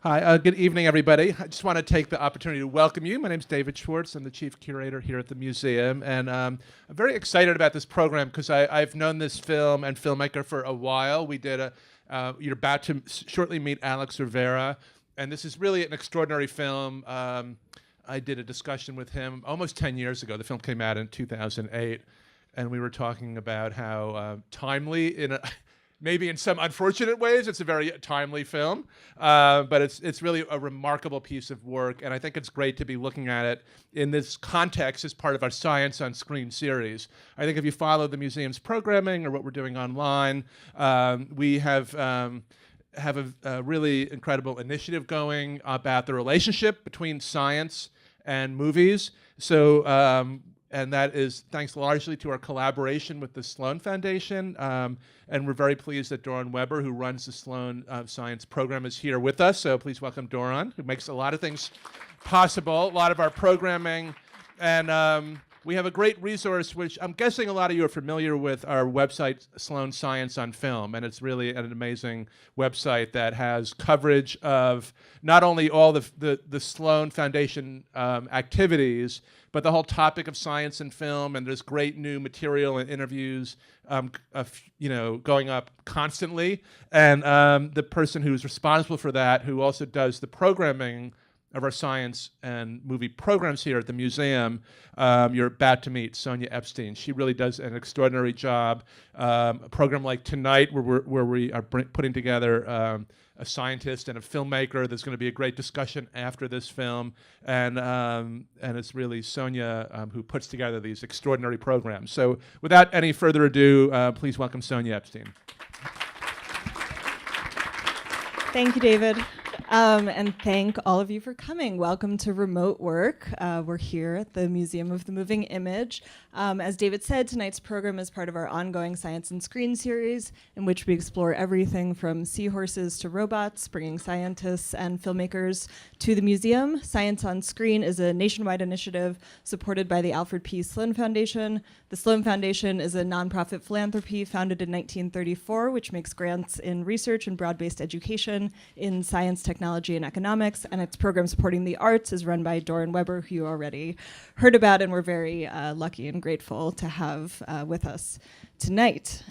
Hi, good evening, everybody. I just want to take the opportunity to welcome you. My name's David Schwartz. I'm the chief curator here at the museum, and I'm very excited about this program because I've known this film and filmmaker for a while. You're about to shortly meet Alex Rivera, and this is really an extraordinary film. I did a discussion with him almost 10 years ago. The film came out in 2008, and we were talking about how timely, maybe in some unfortunate ways, it's a very timely film, but it's really a remarkable piece of work, and I think it's great to be looking at it in this context as part of our Science on Screen series. I think if you follow the museum's programming or what we're doing online, we have a really incredible initiative going about the relationship between science and movies. And that is thanks largely to our collaboration with the Sloan Foundation. And we're very pleased that Doron Weber, who runs the Sloan Science program, is here with us. So please welcome Doron, who makes a lot of things possible, a lot of our programming. And we have a great resource, which I'm guessing a lot of you are familiar with, our website, Sloan Science on Film. And it's really an amazing website that has coverage of not only all the Sloan Foundation activities, but the whole topic of science and film, and there's great new material and interviews going up constantly. And the person who's responsible for that, who also does the programming of our science and movie programs here at the museum, you're about to meet Sonia Epstein. She really does an extraordinary job. A program like tonight, where we are putting together a scientist and a filmmaker. There's going to be a great discussion after this film, and it's really Sonia who puts together these extraordinary programs. So without any further ado, please welcome Sonia Epstein. Thank you, David. And thank all of you for coming. Welcome to Remote Work. We're here at the Museum of the Moving Image. As David said, tonight's program is part of our ongoing Science and Screen series, in which we explore everything from seahorses to robots, bringing scientists and filmmakers to the museum. Science on Screen is a nationwide initiative supported by the Alfred P. Sloan Foundation. The Sloan Foundation is a nonprofit philanthropy founded in 1934, which makes grants in research and broad-based education in science, technology, and economics, and its program supporting the arts is run by Doron Weber, who you already heard about, and we're very lucky and grateful to have with us tonight.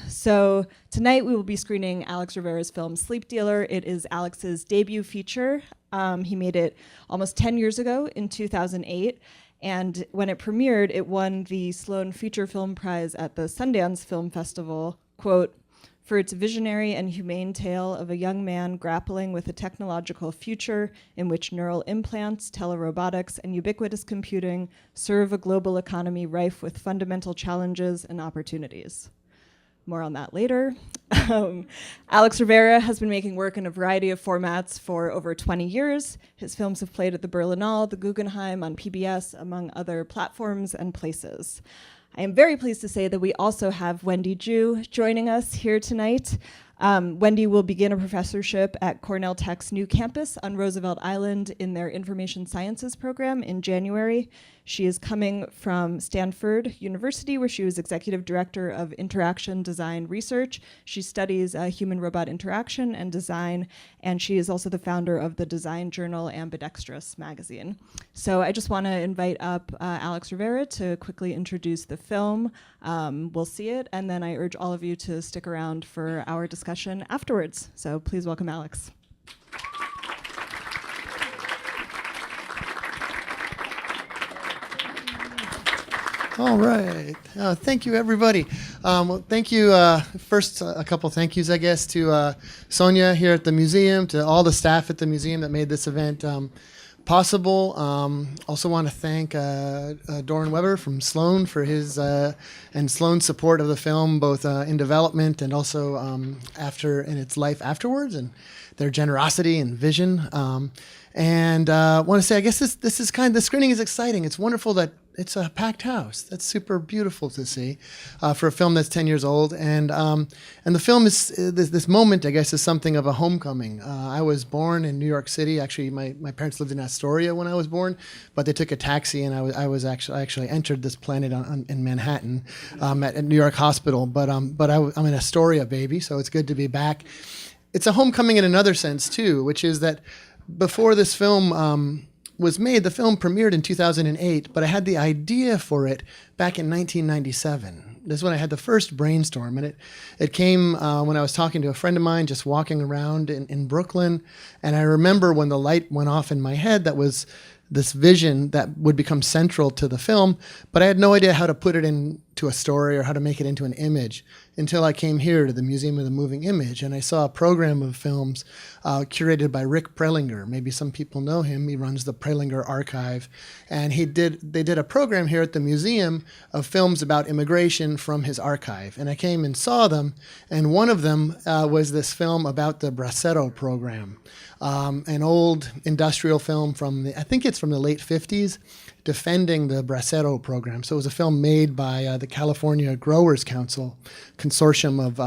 So tonight we will be screening Alex Rivera's film Sleep Dealer. It is Alex's debut feature. He made it almost 10 years ago in 2008. And when it premiered, it won the Sloan Feature Film Prize at the Sundance Film Festival, quote, for its visionary and humane tale of a young man grappling with a technological future in which neural implants, telerobotics, and ubiquitous computing serve a global economy rife with fundamental challenges and opportunities. More on that later. Alex Rivera has been making work in a variety of formats for over 20 years. His films have played at the Berlinale, the Guggenheim, on PBS, among other platforms and places. I am very pleased to say that we also have Wendy Ju joining us here tonight. Wendy will begin a professorship at Cornell Tech's new campus on Roosevelt Island in their Information Sciences program in January. She is coming from Stanford University, where she was executive director of interaction design research. She studies human-robot interaction and design, and she is also the founder of the design journal Ambidextrous magazine. So I just want to invite up Alex Rivera to quickly introduce the film. We'll see it, and then I urge all of you to stick around for our discussion afterwards. So please welcome Alex. All right. Thank you, everybody. Well, thank you. First, a couple thank yous, I guess, to Sonia here at the museum, to all the staff at the museum that made this event possible. Also want to thank Doron Weber from Sloan for his and Sloan's support of the film, both in development and also in its life afterwards, and their generosity and vision. And want to say, I guess this is the screening is exciting. It's wonderful that it's a packed house. That's super beautiful to see for a film that's 10 years old. And the film is this moment, I guess, is something of a homecoming. I was born in New York City. Actually, my parents lived in Astoria when I was born, but they took a taxi, and I actually entered this planet in Manhattan at New York Hospital. But I'm an Astoria baby, so it's good to be back. it's a homecoming in another sense too, which is that before this film was made, the film premiered in 2008, but I had the idea for it back in 1997. This is when I had the first brainstorm, and it came when I was talking to a friend of mine, just walking around in Brooklyn, and I remember when the light went off in my head, that was this vision that would become central to the film, but I had no idea how to put it into a story or how to make it into an image until I came here to the Museum of the Moving Image, and I saw a program of films curated by Rick Prelinger. Maybe some people know him. He runs the Prelinger Archive, and they did a program here at the museum of films about immigration from his archive, and I came and saw them, and one of them was this film about the Bracero program, an old industrial film I think it's from the late 50s, defending the Bracero program. So it was a film made by the California Growers Council, consortium of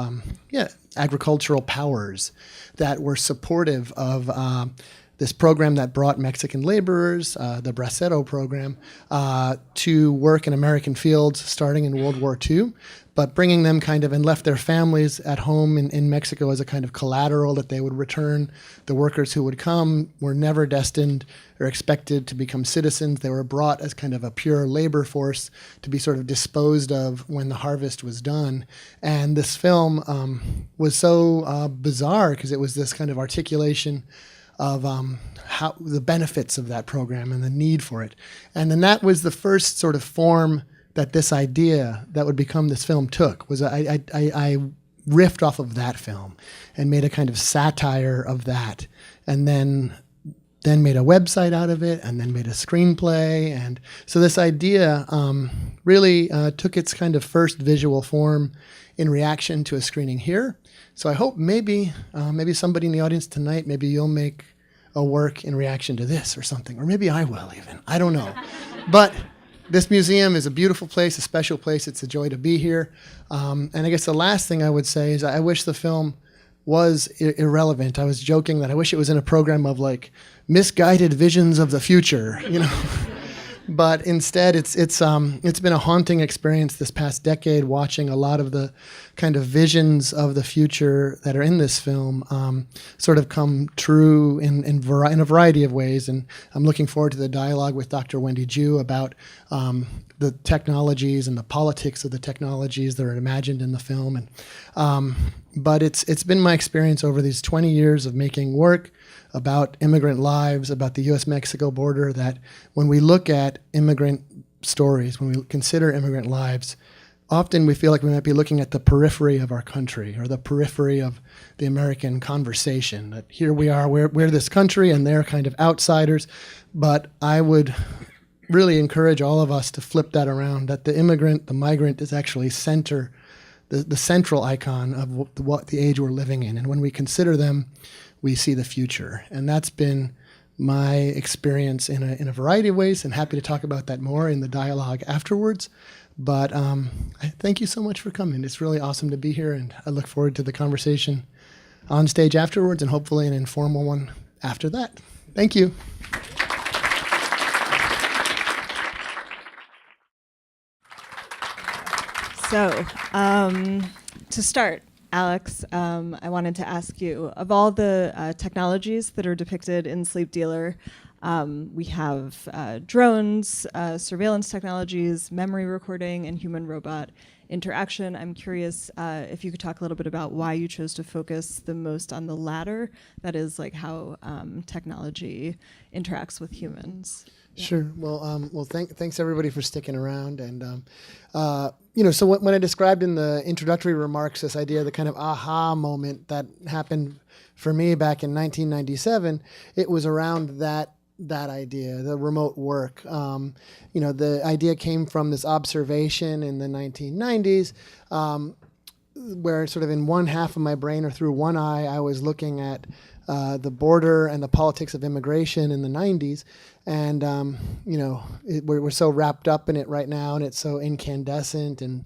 agricultural powers that were supportive of this program that brought Mexican laborers, the Bracero program, to work in American fields starting in World War II, but bringing them and left their families at home in Mexico as a kind of collateral that they would return. The workers who would come were never destined or expected to become citizens. They were brought as kind of a pure labor force to be sort of disposed of when the harvest was done. And this film was so bizarre because it was this kind of articulation of how the benefits of that program and the need for it. And then that was the first sort of form that this idea that would become this film took. Was I riffed off of that film and made a kind of satire of that, and then made a website out of it, and then made a screenplay. And so this idea really took its kind of first visual form in reaction to a screening here. So I hope maybe somebody in the audience tonight, maybe you'll make a work in reaction to this or something, or maybe I will even. I don't know. But this museum is a beautiful place, a special place. It's a joy to be here. And I guess the last thing I would say is I wish the film was irrelevant. I was joking that I wish it was in a program of like misguided visions of the future, But instead, it's been a haunting experience this past decade, watching a lot of the kind of visions of the future that are in this film sort of come true in a variety of ways. And I'm looking forward to the dialogue with Dr. Wendy Ju about the technologies and the politics of the technologies that are imagined in the film. But it's been my experience over these 20 years of making work about immigrant lives, about the U.S.-Mexico border, that when we look at immigrant stories, when we consider immigrant lives, often we feel like we might be looking at the periphery of our country or the periphery of the American conversation, that here we are, we're this country and they're kind of outsiders. But I would really encourage all of us to flip that around, that the immigrant, the migrant is actually the central icon of what the age we're living in. And when we consider them, we see the future. And that's been my experience in a variety of ways, and happy to talk about that more in the dialogue afterwards. But I thank you so much for coming. It's really awesome to be here, and I look forward to the conversation on stage afterwards, and hopefully an informal one after that. Thank you. So, to start, Alex, I wanted to ask you, of all the technologies that are depicted in Sleep Dealer, we have drones, surveillance technologies, memory recording, and human-robot interaction. I'm curious if you could talk a little bit about why you chose to focus the most on the latter, that is, like how technology interacts with humans. Yeah. Sure. Well, thanks everybody for sticking around. And so when I described in the introductory remarks this idea of the kind of aha moment that happened for me back in 1997, it was around that idea, the remote work. The idea came from this observation in the 1990s, where sort of in one half of my brain or through one eye, I was looking at the border and the politics of immigration in the 90s. And, we're so wrapped up in it right now, and it's so incandescent and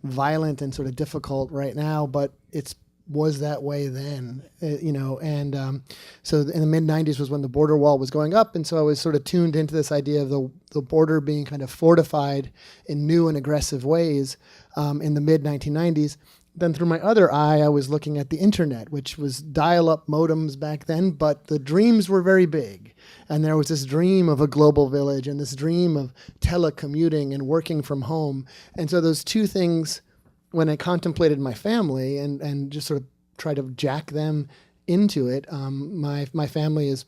violent and sort of difficult right now, but it was that way then, so in the mid-90s was when the border wall was going up, and so I was sort of tuned into this idea of the border being kind of fortified in new and aggressive ways in the mid-1990s. then through my other eye, I was looking at the internet, which was dial-up modems back then, but the dreams were very big. And there was this dream of a global village and this dream of telecommuting and working from home. And so those two things, when I contemplated my family and just sort of tried to jack them into it, my family is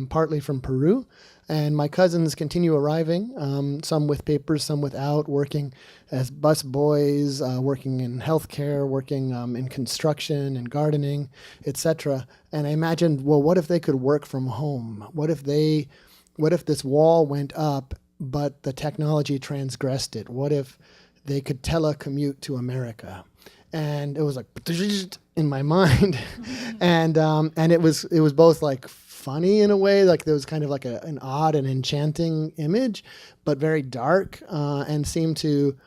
partly from Peru, and my cousins continue arriving, some with papers, some without, working as bus boys, working in healthcare, working in construction and gardening, etc. And I imagined, well, what if they could work from home? What if this wall went up, but the technology transgressed it? What if they could telecommute to America? And it was like in my mind, and it was both like funny in a way, like there was kind of like an odd and enchanting image, but very dark, and seemed to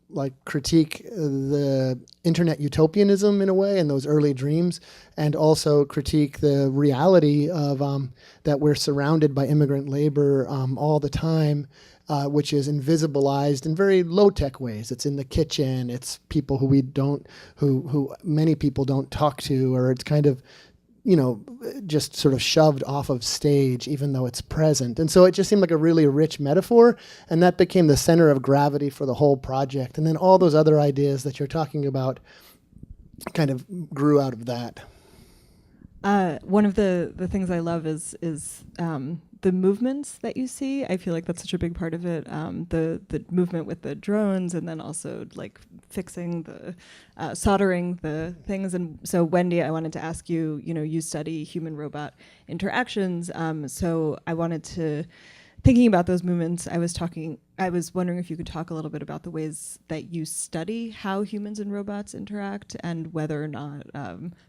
like critique the internet utopianism in a way and those early dreams, and also critique the reality of that we're surrounded by immigrant labor all the time, which is invisibilized in very low-tech ways. It's in the kitchen. It's people who many people don't talk to, or it's kind of, just sort of shoved off of stage, even though it's present. And so it just seemed like a really rich metaphor, and that became the center of gravity for the whole project. And then all those other ideas that you're talking about kind of grew out of that. One of the things I love is the movements that you see. I feel like that's such a big part of it. The movement with the drones, and then also like fixing the soldering the things. And so Wendy, I wanted to ask you, you study human robot interactions. So I wanted to, thinking about those movements, I was wondering if you could talk a little bit about the ways that you study how humans and robots interact, and whether or not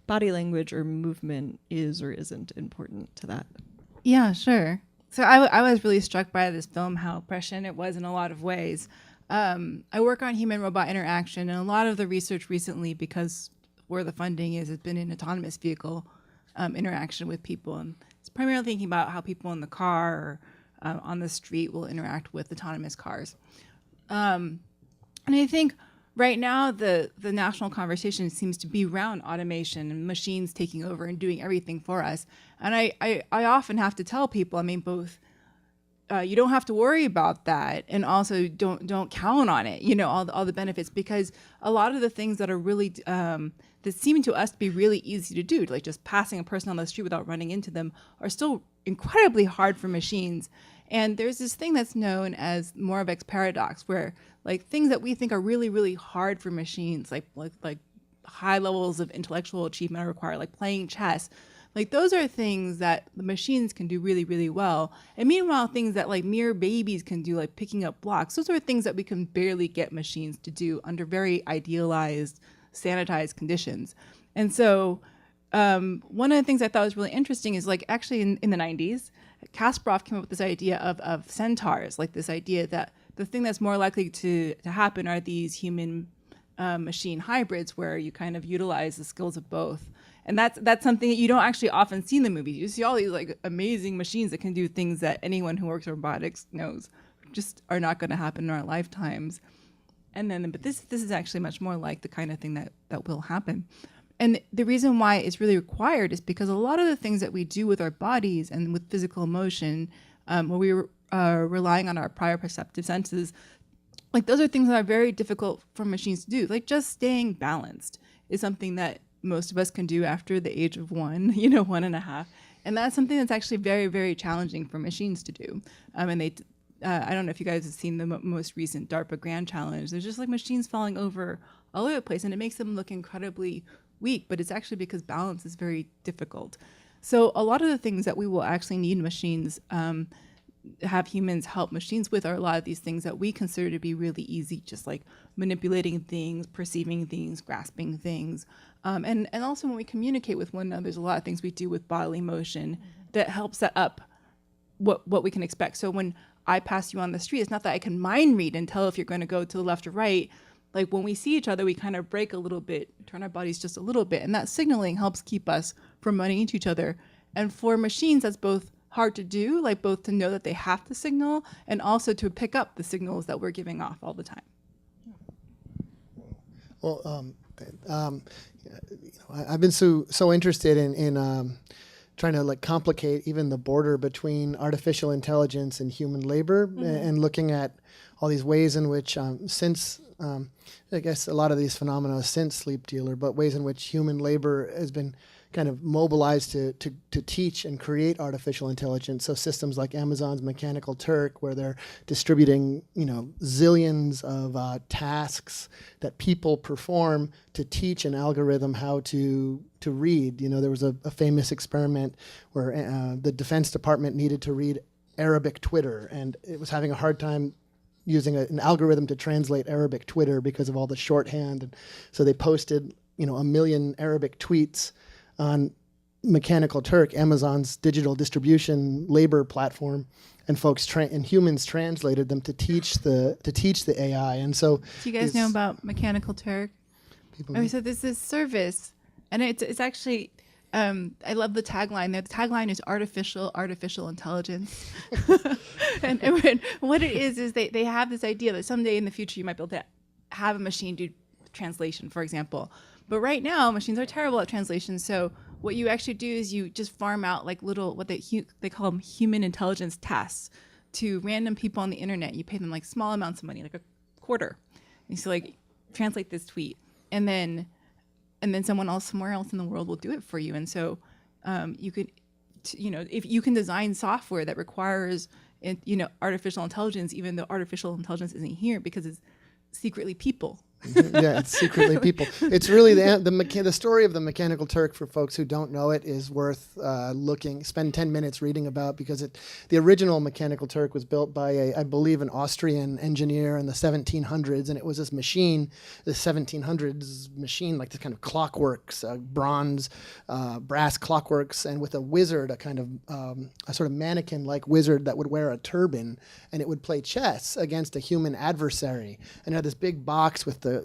body language or movement is or isn't important to that. Yeah, sure. So I was really struck by this film, how prescient it was in a lot of ways. I work on human-robot interaction, and a lot of the research recently, because where the funding is, has been in autonomous vehicle interaction with people. And it's primarily thinking about how people in the car or on the street will interact with autonomous cars. And I think right now the national conversation seems to be around automation and machines taking over and doing everything for us. And I often have to tell people, both you don't have to worry about that, and also don't count on it, all the benefits, because a lot of the things that are really that seem to us to be really easy to do, like just passing a person on the street without running into them, are still incredibly hard for machines. And there's this thing that's known as Moravec's paradox, where like things that we think are really, really hard for machines, like high levels of intellectual achievement are required, like playing chess, like those are things that the machines can do really, really well. And meanwhile, things that like mere babies can do, like picking up blocks, those are things that we can barely get machines to do under very idealized, sanitized conditions. And so one of the things I thought was really interesting is, like, actually in the 90s, Kasparov came up with this idea of centaurs, like this idea that the thing that's more likely to happen are these human machine hybrids, where you kind of utilize the skills of both. And that's something that you don't actually often see in the movies. You see all these like amazing machines that can do things that anyone who works in robotics knows just are not going to happen in our lifetimes. But this is actually much more like the kind of thing that will happen. And the reason why it's really required is because a lot of the things that we do with our bodies and with physical emotion, where we are relying on our prior perceptive senses, like those are things that are very difficult for machines to do. Like just staying balanced is something that most of us can do after the age of 1, 1.5. And that's something that's actually very, very challenging for machines to do. And they, I don't know if you guys have seen the most recent DARPA Grand Challenge. There's just like machines falling over all over the place, and it makes them look incredibly weak, but it's actually because balance is very difficult. So a lot of the things that we will actually need machines, have humans help machines with, are a lot of these things that we consider to be really easy, just like manipulating things, perceiving things, grasping things. And also when we communicate with one another, there's a lot of things we do with bodily motion that help set up what we can expect. So when I pass you on the street, it's not that I can mind read and tell if you're going to go to the left or right. Like when we see each other, we kind of break a little bit, turn our bodies just a little bit. And that signaling helps keep us from running into each other. And for machines, that's both hard to do, like both to know that they have to signal and also to pick up the signals that we're giving off all the time. Well, I've been so interested in trying to like complicate even the border between artificial intelligence and human labor, and looking at all these ways in which since I guess a lot of these phenomena since Sleep Dealer, but ways in which human labor has been kind of mobilized to teach and create artificial intelligence. So systems like Amazon's Mechanical Turk, where they're distributing, zillions of tasks that people perform to teach an algorithm how to read. There was a famous experiment where the Defense Department needed to read Arabic Twitter, and it was having a hard time using an algorithm to translate Arabic Twitter because of all the shorthand. And so they posted, 1 million Arabic tweets on Mechanical Turk, Amazon's digital distribution labor platform, and and humans translated them to teach the AI. And so, do you guys know about Mechanical Turk? People So there's this service, and it's actually. I love the tagline. The tagline is artificial intelligence. and what it is they have this idea that someday in the future you might be able to have a machine do translation, for example. But right now, machines are terrible at translation. So what you actually do is you just farm out like little, what they call them human intelligence tasks to random people on the internet. You pay them like small amounts of money, like a quarter. And so like, translate this tweet. And then someone else somewhere else in the world will do it for you. And so you could, if you can design software that requires, artificial intelligence, even though artificial intelligence isn't here because it's secretly people. Yeah, it's secretly people. It's really the story of the Mechanical Turk, for folks who don't know it, is worth spend 10 minutes reading about, because the original Mechanical Turk was built by I believe an Austrian engineer in the 1700s, and it was this machine, the 1700s machine, like this kind of clockworks, brass clockworks, and with a wizard, a kind of a sort of mannequin-like wizard that would wear a turban, and it would play chess against a human adversary, and it had this big box with the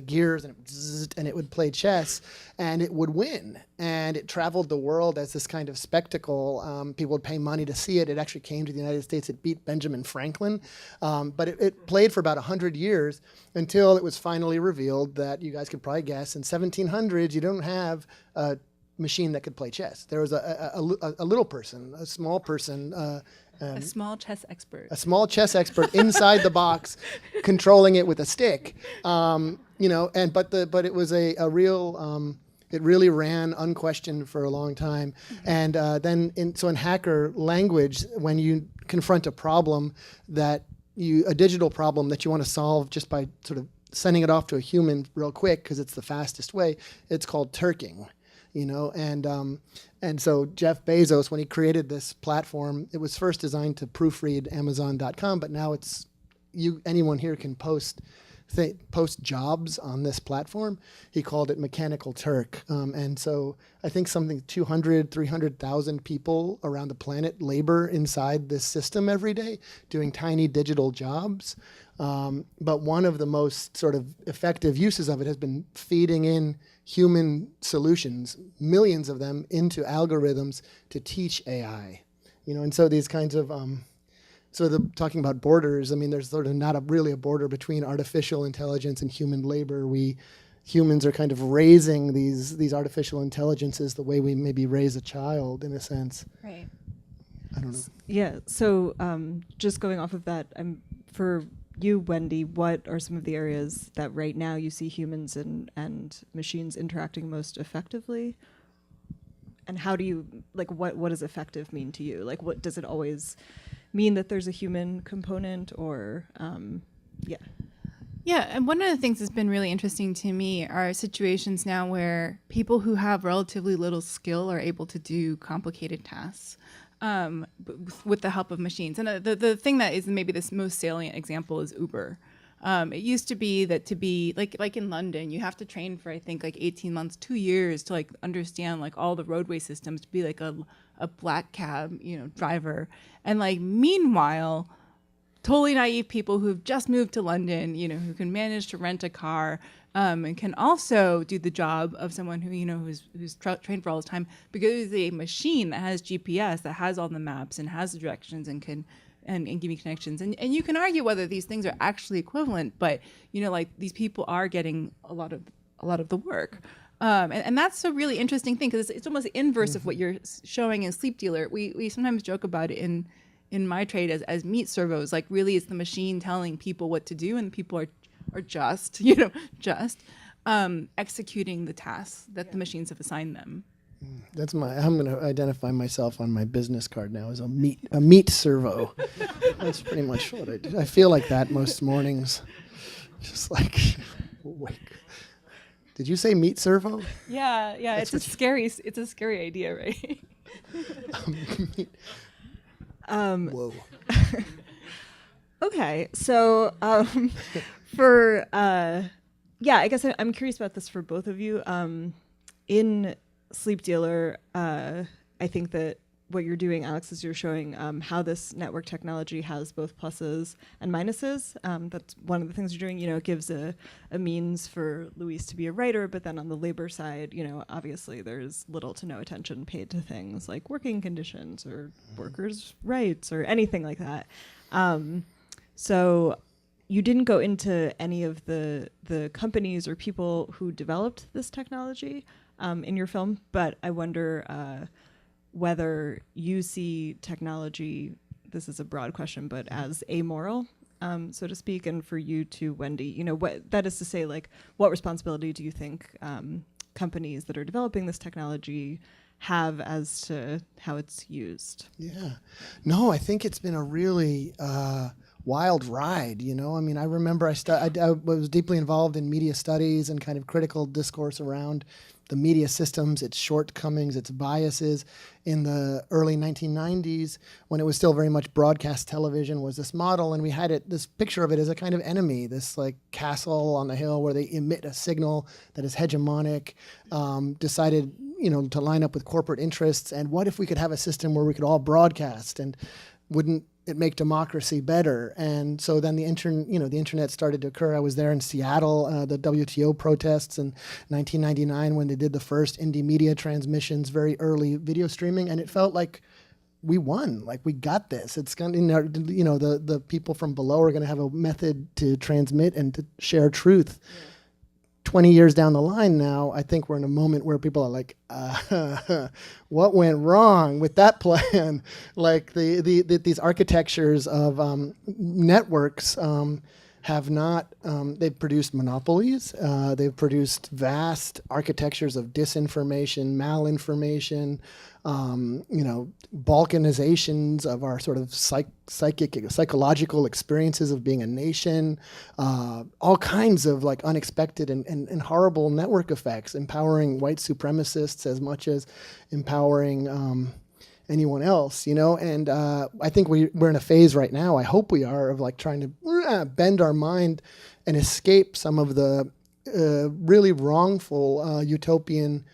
gears, and it would play chess, and it would win. And it traveled the world as this kind of spectacle. People would pay money to see it. It actually came to the United States. It beat Benjamin Franklin. But it played for about 100 years until it was finally revealed that, you guys could probably guess, in 1700s, you don't have a machine that could play chess. There was a little person, a small person, a small chess expert. A small chess expert inside the box, controlling it with a stick. But it was a real. It really ran unquestioned for a long time. And then in hacker language, when you confront a problem a digital problem that you want to solve just by sort of sending it off to a human real quick because it's the fastest way, it's called turking. And so Jeff Bezos, when he created this platform, it was first designed to proofread Amazon.com, but now anyone here can post jobs on this platform. He called it Mechanical Turk. And so I think 300,000 people around the planet labor inside this system every day, doing tiny digital jobs. But one of the most sort of effective uses of it has been feeding in human solutions, millions of them, into algorithms to teach AI. And so these kinds of talking about borders, I mean, there's sort of not really a border between artificial intelligence and human labor. Humans are kind of raising these artificial intelligences the way we maybe raise a child, in a sense. Right. I don't know. Yeah. So just going off of that, for you, Wendy, what are some of the areas that right now you see humans and machines interacting most effectively? And how do you, what does effective mean to you? What does it always mean that there's a human component, or, yeah. Yeah, and one of the things that's been really interesting to me are situations now where people who have relatively little skill are able to do complicated tasks with the help of machines. And the thing that is maybe the most salient example is Uber. It used to be that to be like in London, you have to train for, I think, 18 months, 2 years to understand all the roadway systems to be a black cab, driver. And meanwhile, totally naive people who've just moved to London, who can manage to rent a car, and can also do the job of someone who, who's trained for all this time, because it's a machine that has GPS, that has all the maps and has the directions and can and give you connections. And you can argue whether these things are actually equivalent, but these people are getting a lot of a lot of the work. And that's a really interesting thing, because it's almost the inverse of what you're showing in Sleep Dealer. We sometimes joke about it in my trade as meat servos. Like, really, it's the machine telling people what to do, and people are just executing the tasks that the machines have assigned them. I'm going to identify myself on my business card now as a meat servo. That's pretty much what I do. I feel like that most mornings. Just like, wake. Did you say meat servo? Yeah. It's a scary idea, right? Whoa. Okay, so for I guess I'm curious about this for both of you. In Sleep Dealer, I think that what you're doing, Alex, is you're showing how this network technology has both pluses and minuses. That's one of the things you're doing. It gives a means for Luis to be a writer, but then on the labor side, obviously there's little to no attention paid to things like working conditions or workers' rights or anything like that. So you didn't go into any of the companies or people who developed this technology in your film, but I wonder whether you see technology, this is a broad question, but as amoral, so to speak, and for you too, Wendy, what that is to say, like, what responsibility do you think companies that are developing this technology have as to how it's used? Yeah. No, I think it's been a really wild ride, I mean, I remember I was deeply involved in media studies and kind of critical discourse around the media systems, its shortcomings, its biases. In the early 1990s, when it was still very much broadcast television was this model, and we had this picture of it as a kind of enemy, this like castle on the hill where they emit a signal that is hegemonic, decided to line up with corporate interests. And what if we could have a system where we could all broadcast, and wouldn't it make democracy better? And so then the internet started to occur. I was there in Seattle, the WTO protests in 1999 when they did the first indie media transmissions, very early video streaming, and it felt like we won, like we got this. It's going to, the people from below are going to have a method to transmit and to share truth. Yeah. 20 years down the line now, I think we're in a moment where people are like, what went wrong with that plan? Like these architectures of networks have not, they've produced monopolies. They've produced vast architectures of disinformation, malinformation, balkanizations of our sort of psychological experiences of being a nation, all kinds of like unexpected and horrible network effects, empowering white supremacists as much as empowering anyone else, and I think we're in a phase right now, I hope we are, of like trying to bend our mind and escape some of the really wrongful utopian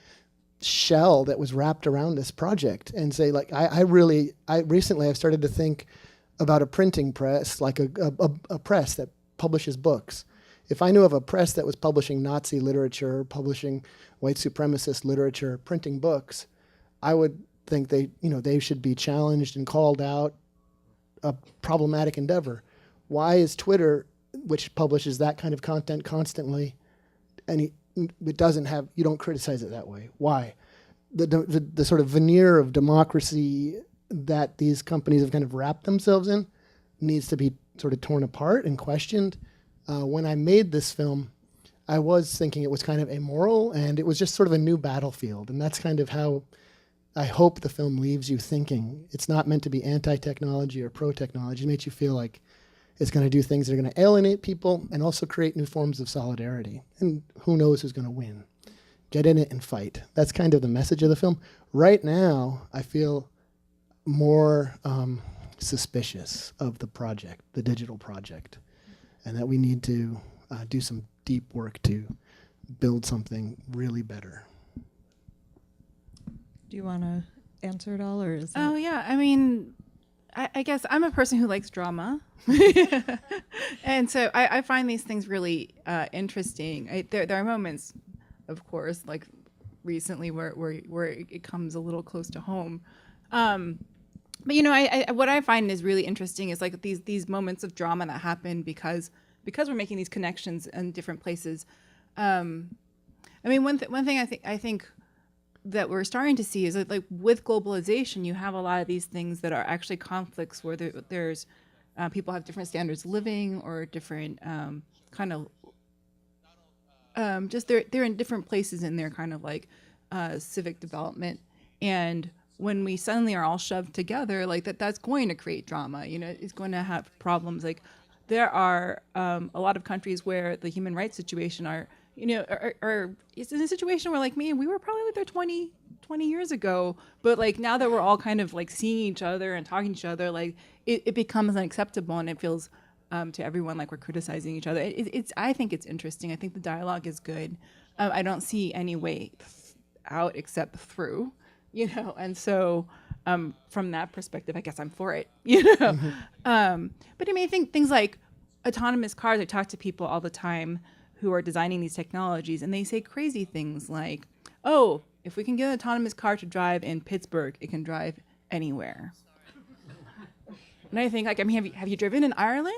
shell that was wrapped around this project, and say like I recently I've started to think about a printing press, like a press that publishes books. If I knew of a press that was publishing Nazi literature, publishing white supremacist literature, printing books, I would think they should be challenged and called out, a problematic endeavor. Why is Twitter, which publishes that kind of content constantly, and it doesn't have, you don't criticize it that way? Why? The sort of veneer of democracy that these companies have kind of wrapped themselves in needs to be sort of torn apart and questioned. When I made this film, I was thinking it was kind of amoral, and it was just sort of a new battlefield, and that's kind of how I hope the film leaves you thinking. It's not meant to be anti-technology or pro-technology. It makes you feel like it's going to do things that are going to alienate people and also create new forms of solidarity. And who knows who's going to win. Get in it and fight. That's kind of the message of the film. Right now, I feel more suspicious of the project, the digital project, and that we need to do some deep work to build something really better. Do you want to answer it all, or is Oh, yeah. I mean, I guess I'm a person who likes drama. And so I find these things really interesting. There are moments, of course, like recently where it comes a little close to home. But what I find is really interesting is like these moments of drama that happen because we're making these connections in different places. I mean, one thing I think that we're starting to see is that, like, with globalization, you have a lot of these things that are actually conflicts where there's people have different standards of living or different kind of just they're in different places in their kind of like civic development. And when we suddenly are all shoved together, like that's going to create drama. You know, it's going to have problems. Like there are a lot of countries where the human rights situation are, you know, are it's in a situation where, like, me, we were probably there 20 years ago, but like now that we're all kind of like seeing each other and talking to each other, like it becomes unacceptable, and it feels to everyone like we're criticizing each other. I think it's interesting. I think the dialogue is good. I don't see any way out except through, you know, and so from that perspective, I guess I'm for it, you know. But I mean, I think things like autonomous cars, I talk to people all the time who are designing these technologies, and they say crazy things like, oh, if we can get an autonomous car to drive in Pittsburgh, it can drive anywhere. And I think, like, I mean, have you driven in Ireland,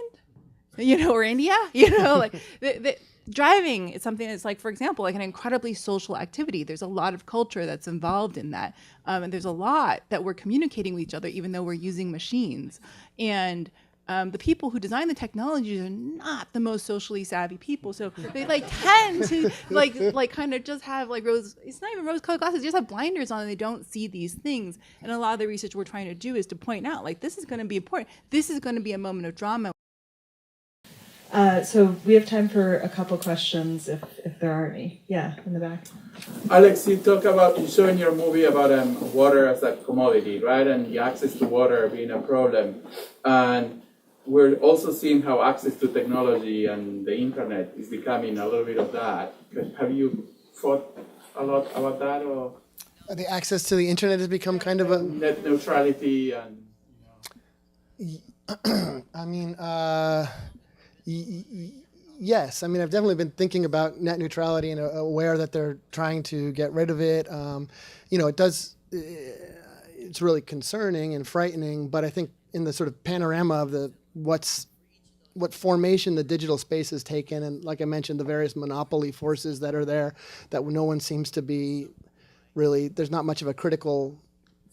you know, or India, you know, like the driving is something that's, like, for example, like an incredibly social activity. There's a lot of culture that's involved in that. And there's a lot that we're communicating with each other, even though we're using machines. And the people who design the technologies are not the most socially savvy people, so they like tend to like kind of just have like it's not even rose-colored glasses, they just have blinders on, and they don't see these things. And a lot of the research we're trying to do is to point out, like, this is going to be important. This is going to be a moment of drama. So we have time for a couple questions, if there are any. Yeah, in the back. Alex, you show in your movie about water as a commodity, right? And the access to water being a problem. And we're also seeing how access to technology and the internet is becoming a little bit of that. Have you thought a lot about that? Or The access to the internet has become kind of a... net neutrality and... I mean, yes. I mean, I've definitely been thinking about net neutrality and aware that they're trying to get rid of it. You know, it's really concerning and frightening, but I think in the sort of panorama of what formation the digital space has taken, and like I mentioned, the various monopoly forces that are there, that no one seems to be really, there's not much of a critical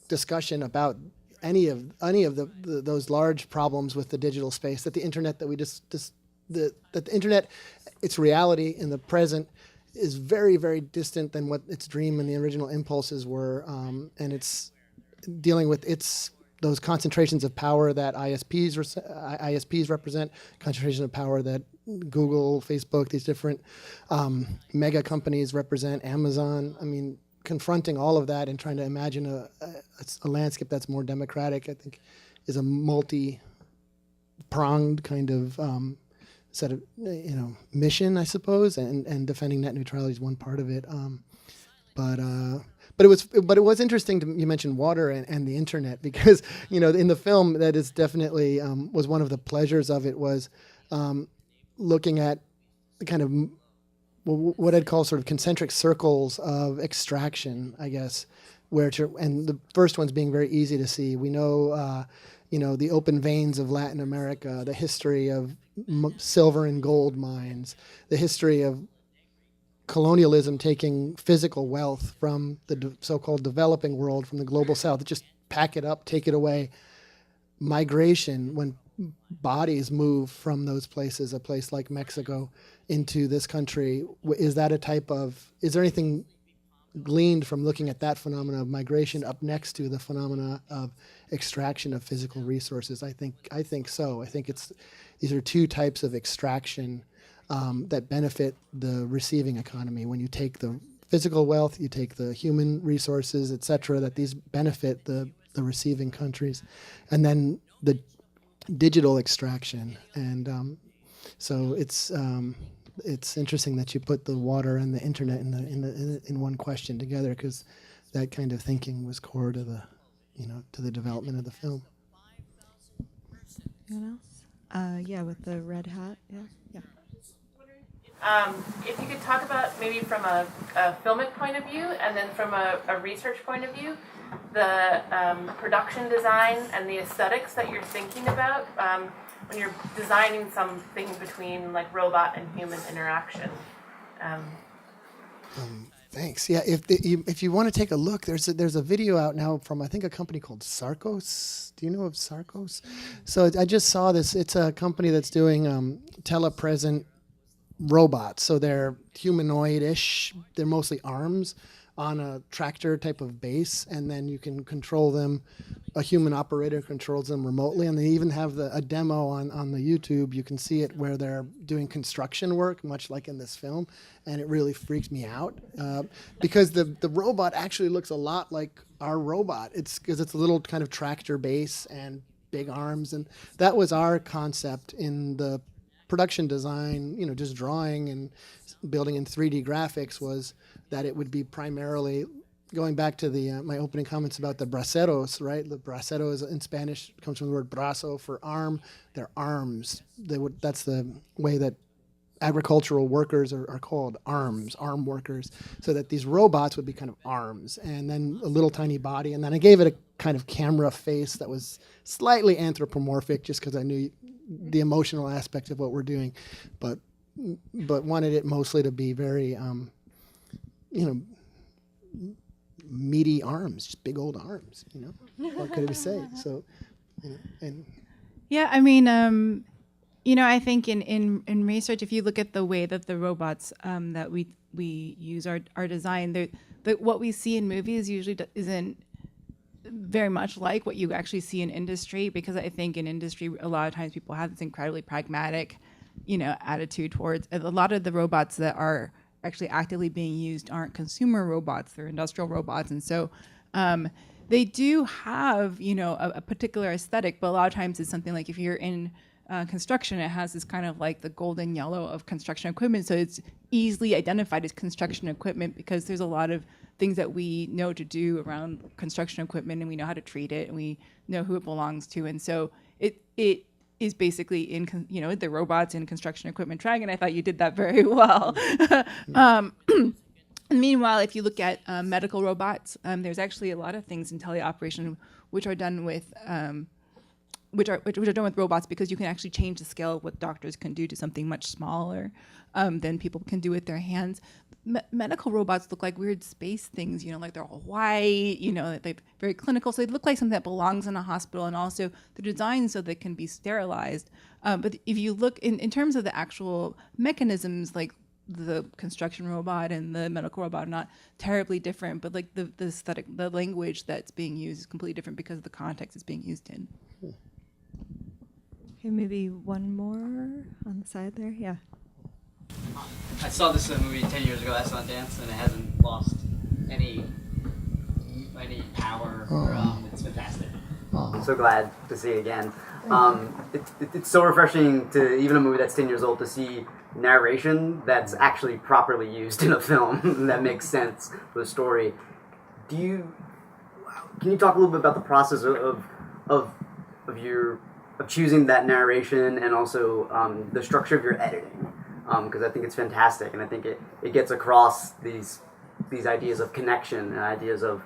discussion about any of those large problems with the digital space, that the internet that we that the internet, its reality in the present is very, very distant than what its dream and the original impulses were, and it's dealing with those concentrations of power that ISPs represent, concentration of power that Google, Facebook, these different mega companies represent, Amazon. I mean, confronting all of that and trying to imagine a landscape that's more democratic, I think, is a multi-pronged kind of set of mission, I suppose, and defending net neutrality is one part of it. But it was interesting you mentioned water and the internet, because in the film that is definitely was one of the pleasures of it was looking at kind of what I'd call sort of concentric circles of extraction, I guess, and the first one's being very easy to see. We know the open veins of Latin America, the history of silver and gold mines, the history of colonialism taking physical wealth from the so-called developing world, from the global south, just pack it up, take it away. Migration, when bodies move from those places, a place like Mexico, into this country, is there anything gleaned from looking at that phenomena of migration up next to the phenomena of extraction of physical resources? I think so. I think these are two types of extraction that benefit the receiving economy. When you take the physical wealth, you take the human resources, et cetera, that these benefit the receiving countries. And then the digital extraction. And so it's interesting that you put the water and the internet in one question together, because that kind of thinking was core to the development of the film. Anyone else? Yeah, with the red hat. Yeah. If you could talk about, maybe from a filmic point of view and then from a research point of view, the production design and the aesthetics that you're thinking about when you're designing something between like robot and human interaction. Thanks. Yeah, if you want to take a look, there's a video out now from I think a company called Sarcos. Do you know of Sarcos? So I just saw this. It's a company that's doing telepresent robots. So they're humanoid-ish. They're mostly arms on a tractor type of base, and then you can control them. A human operator controls them remotely, and they even have a demo on the YouTube. You can see it where they're doing construction work, much like in this film, and it really freaks me out because the robot actually looks a lot like our robot. It's because it's a little kind of tractor base and big arms, and that was our concept in the production design. Just drawing and building in 3D graphics was that it would be primarily. Going back to my opening comments about the braceros, right? The bracero is in Spanish comes from the word brazo for arm. They're arms. That's the way that agricultural workers are called, arm workers. So that these robots would be kind of arms, and then a little tiny body, and then I gave it a kind of camera face that was slightly anthropomorphic, just because I knew the emotional aspect of what we're doing, but wanted it mostly to be very, meaty arms, just big old arms, What could we say? So, and Yeah, I mean, I think in research, if you look at the way that the robots that we use are designed, what we see in movies usually isn't very much like what you actually see in industry, because I think in industry a lot of times people have this incredibly pragmatic, attitude towards a lot of the robots that are actually actively being used aren't consumer robots, they're industrial robots. And so they do have, a particular aesthetic, but a lot of times it's something like if you're in construction, it has this kind of like the golden yellow of construction equipment. So it's easily identified as construction equipment because there's a lot of things that we know to do around construction equipment, and we know how to treat it, and we know who it belongs to. And so it is basically the robots in construction equipment track, and I thought you did that very well. Meanwhile, if you look at medical robots, there's actually a lot of things in teleoperation which are done with which are done with robots, because you can actually change the scale of what doctors can do to something much smaller than people can do with their hands. Medical robots look like weird space things, like they're all white, they're very clinical. So they look like something that belongs in a hospital, and also they're designed so they can be sterilized. But if you look in terms of the actual mechanisms, like the construction robot and the medical robot are not terribly different, but like the aesthetic, the language that's being used is completely different because of the context it's being used in. Okay, maybe one more on the side there. Yeah. I saw this movie 10 years ago at Sundance, and it hasn't lost any power. It's fantastic. I'm so glad to see it again. It's so refreshing to, even a movie that's 10 years old, to see narration that's actually properly used in a film that makes sense for the story. Can you talk a little bit about the process of choosing that narration, and also the structure of your editing? Because I think it's fantastic, and I think it gets across these ideas of connection and ideas of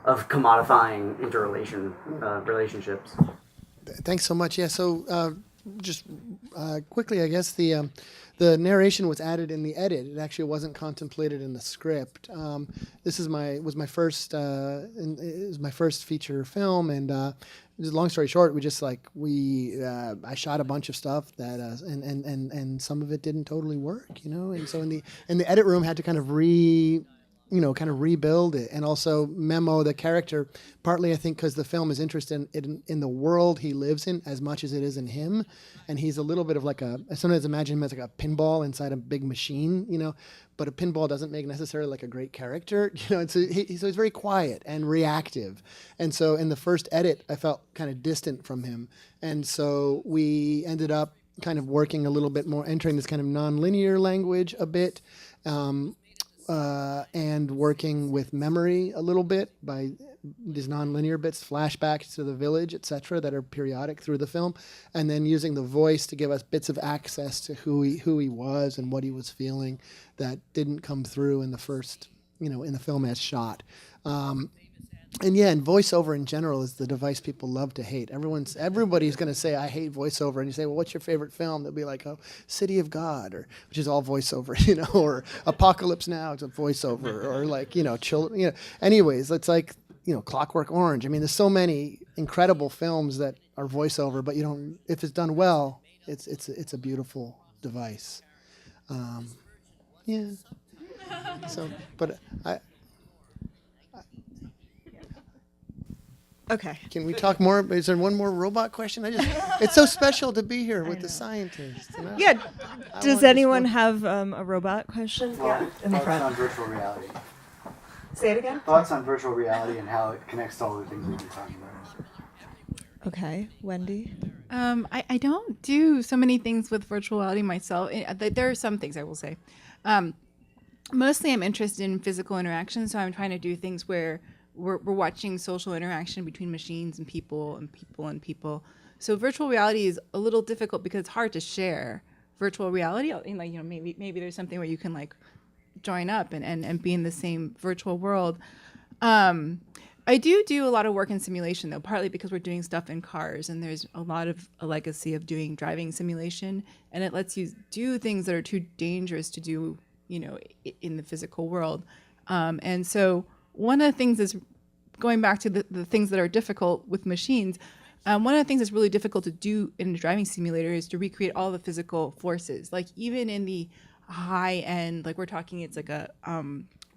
commodifying relationships. Thanks so much. Yeah. So just quickly, I guess the narration was added in the edit. It actually wasn't contemplated in the script. This was my first feature film, and just long story short, I shot a bunch of stuff that and some of it didn't totally work, and so in the edit room had to kind of rebuild it, and also memo the character, partly I think because the film is interested in the world he lives in as much as it is in him, and he's a little bit of I sometimes imagine him as like a pinball inside a big machine, but a pinball doesn't make necessarily like a great character, so he's very quiet and reactive, and so in the first edit I felt kind of distant from him, and so we ended up kind of working a little bit more, entering this kind of non-linear language a bit, and working with memory a little bit by these non-linear bits, flashbacks to the village, etc., that are periodic through the film, and then using the voice to give us bits of access to who he was and what he was feeling that didn't come through in the first, in the film as shot. and voiceover in general is the device people love to hate. Everybody's going to say, I hate voiceover. And you say, well, what's your favorite film? They'll be like, oh, City of God, which is all voiceover, or Apocalypse Now, it's a voiceover, or like, children, Anyways, it's like, Clockwork Orange. I mean, there's so many incredible films that are voiceover, but if it's done well, it's a beautiful device. Yeah. So, but Okay. Can we talk more? Is there one more robot question? It's so special to be here with the scientists. Yeah. Does anyone have a robot question? Yeah, in the Thoughts front. on virtual reality. Say it again. Thoughts on virtual reality and how it connects to all the things we've been talking about. Okay, Wendy. I don't do so many things with virtual reality myself. There are some things I will say. Mostly I'm interested in physical interaction, so I'm trying to do things where we're watching social interaction between machines and people and people and people. So virtual reality is a little difficult because it's hard to share virtual reality. Maybe there's something where you can like join up and be in the same virtual world. I do a lot of work in simulation though, partly because we're doing stuff in cars and there's a legacy of doing driving simulation, and it lets you do things that are too dangerous to do, in the physical world. And so one of the things is going back to the things that are difficult with machines. One of the things that's really difficult to do in a driving simulator is to recreate all the physical forces. Like even in the high end, like we're talking, it's like a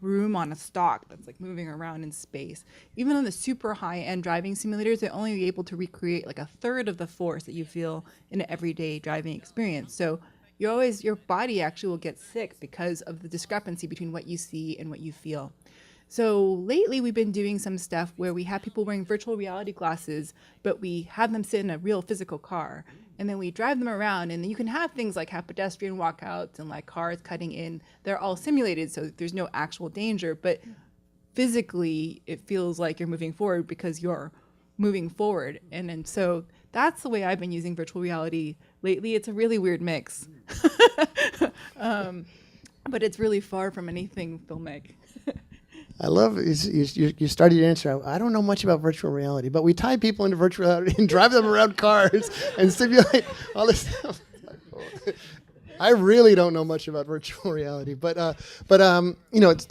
room on a stalk that's like moving around in space. Even on the super high end driving simulators, they're only able to recreate like a third of the force that you feel in an everyday driving experience. So your body actually will get sick because of the discrepancy between what you see and what you feel. So lately we've been doing some stuff where we have people wearing virtual reality glasses, but we have them sit in a real physical car. And then we drive them around, and then you can have things like have pedestrian walkouts and like cars cutting in. They're all simulated, so there's no actual danger, but physically it feels like you're moving forward because you're moving forward. And so that's the way I've been using virtual reality lately. It's a really weird mix. But it's really far from anything filmic. I love it. You started your answer. I don't know much about virtual reality, but we tie people into virtual reality and drive them around cars and simulate all this stuff. I really don't know much about virtual reality, but it's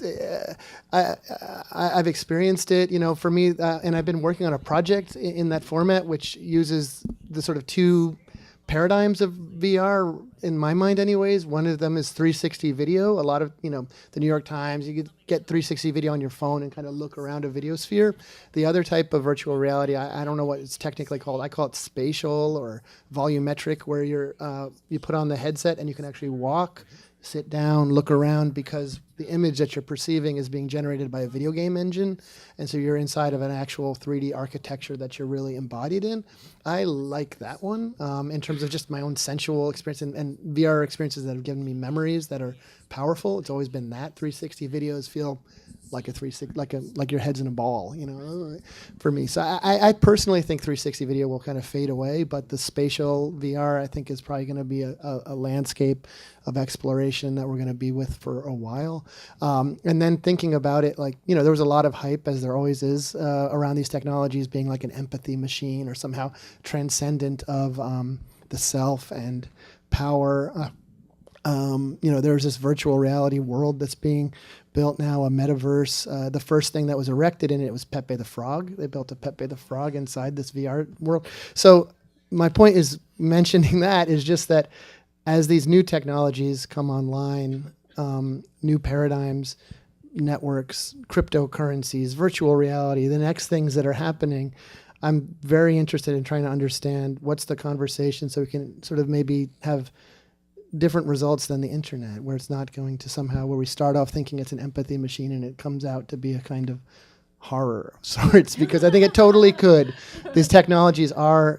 I've experienced it. For me, and I've been working on a project in that format, which uses the sort of two paradigms of VR in my mind anyways. One of them is 360 video. A lot of, the New York Times, you could get 360 video on your phone and kind of look around a video sphere. The other type of virtual reality, I don't know what it's technically called. I call it spatial or volumetric, where you put on the headset and you can actually walk, sit down, look around, because the image that you're perceiving is being generated by a video game engine. And so you're inside of an actual 3D architecture that you're really embodied in. I like that one in terms of just my own sensual experience and VR experiences that have given me memories that are powerful. It's always been that 360 videos feel like a 360, like your head's in a ball, for me. So I personally think 360 video will kind of fade away, but the spatial VR I think is probably going to be a landscape of exploration that we're going to be with for a while. And then thinking about it, there was a lot of hype, as there always is, around these technologies being like an empathy machine or somehow transcendent of the self and power. There's this virtual reality world that's being built now, a metaverse. The first thing that was erected in it was Pepe the Frog. They built a Pepe the Frog inside this VR world. So my point is mentioning that is just that as these new technologies come online, new paradigms, networks, cryptocurrencies, virtual reality, the next things that are happening, I'm very interested in trying to understand what's the conversation so we can sort of maybe have different results than the internet, where it's not going to somehow, where we start off thinking it's an empathy machine and it comes out to be a kind of horror of sorts, because I think it totally could. These technologies I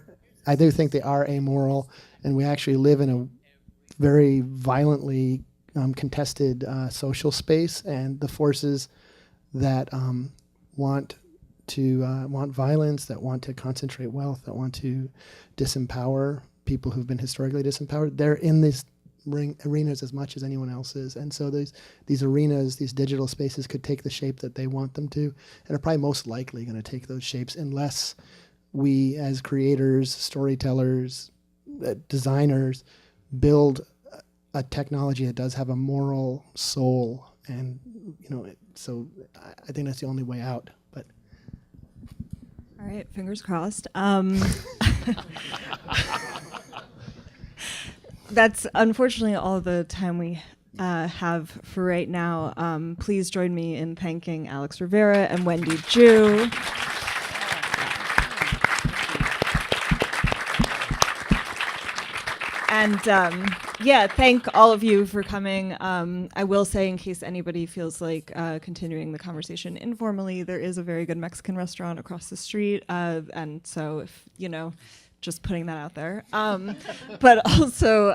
do think they are amoral, and we actually live in a very violently contested social space, and the forces that want violence, that want to concentrate wealth, that want to disempower people who've been historically disempowered, they're in this arenas as much as anyone else is. And so these arenas, these digital spaces could take the shape that they want them to, and are probably most likely going to take those shapes unless we as creators, storytellers, designers build a technology that does have a moral soul. And, so I think that's the only way out. But all right, fingers crossed. That's unfortunately all the time we have for right now. Please join me in thanking Alex Rivera and Wendy Ju. And thank all of you for coming. I will say, in case anybody feels like continuing the conversation informally, there is a very good Mexican restaurant across the street. And so, if just putting that out there. But also,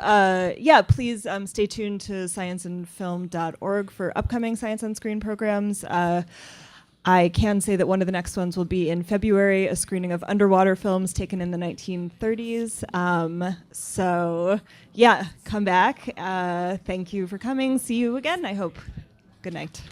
please stay tuned to scienceandfilm.org for upcoming Science on Screen programs. I can say that one of the next ones will be in February, a screening of underwater films taken in the 1930s. Come back. Thank you for coming. See you again, I hope. Good night.